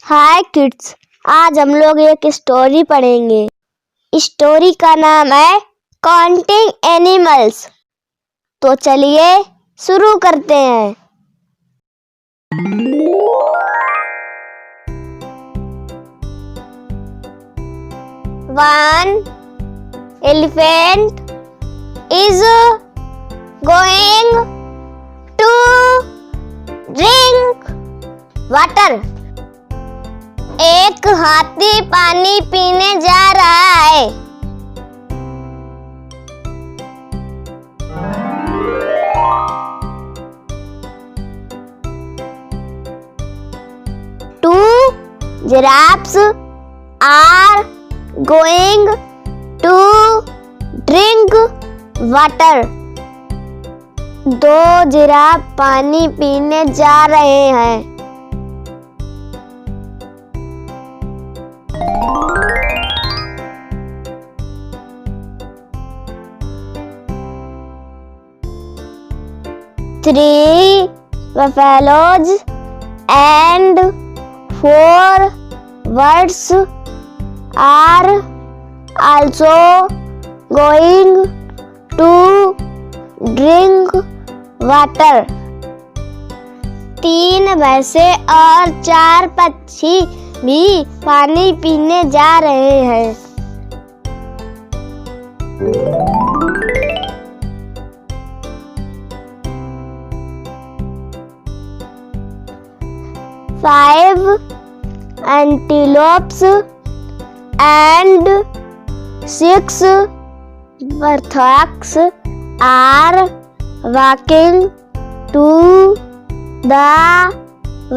हाय kids, आज हम लोग एक स्टोरी पढ़ेंगे। स्टोरी का नाम है काउंटिंग एनिमल्स। तो चलिए शुरू करते हैं। 1 elephant is going to drink water. एक हाथी पानी पीने जा रहा है। Two giraffes are going to drink water. दो जिराफ पानी पीने जा रहे हैं। Three buffaloes and 4 birds are also going to drink water. 3 भैंसें और 4 पक्षी भी पानी पीने जा रहे हैं। 5 antelopes and 6 bullocks are walking to the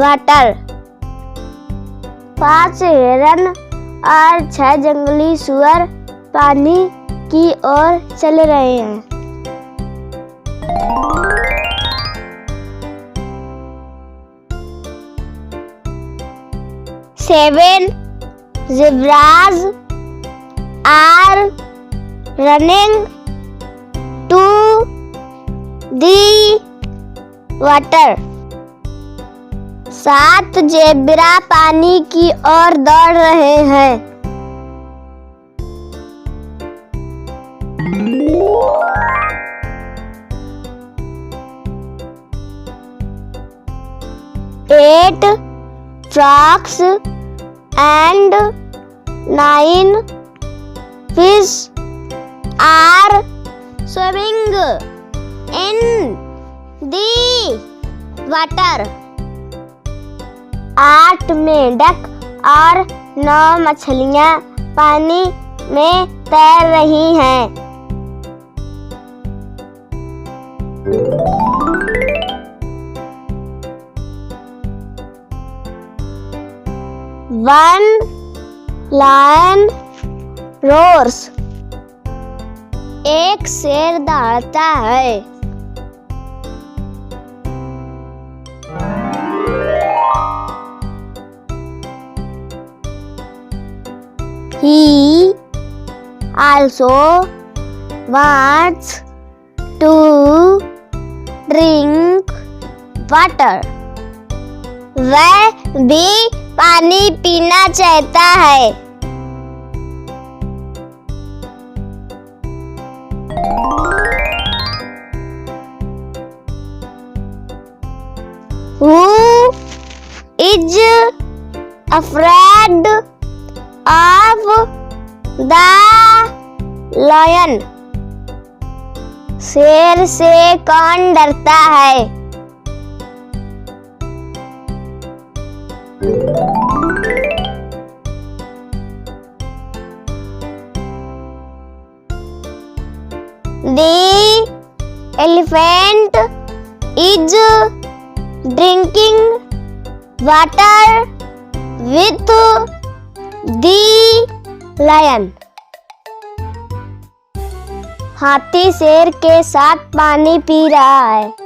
water. 5 हिरन और 6 जंगली सुअर पानी की ओर चल रहे हैं। 7 zebras are running to the water. 7 zebra पानी की ओर दौड़ रहे हैं। 8 frogs and 9 fish are swimming in the water. 8 मेंढक और 9 मछलियां पानी में तैर रही हैं। 1 lion roars. एक शेर दौड़ता है। He also wants to drink water. वह भी पानी पीना चाहता है। Who is afraid of the lion? शेर से कौन डरता है? The elephant is drinking water with the lion. हाथी शेर के साथ पानी पी रहा है।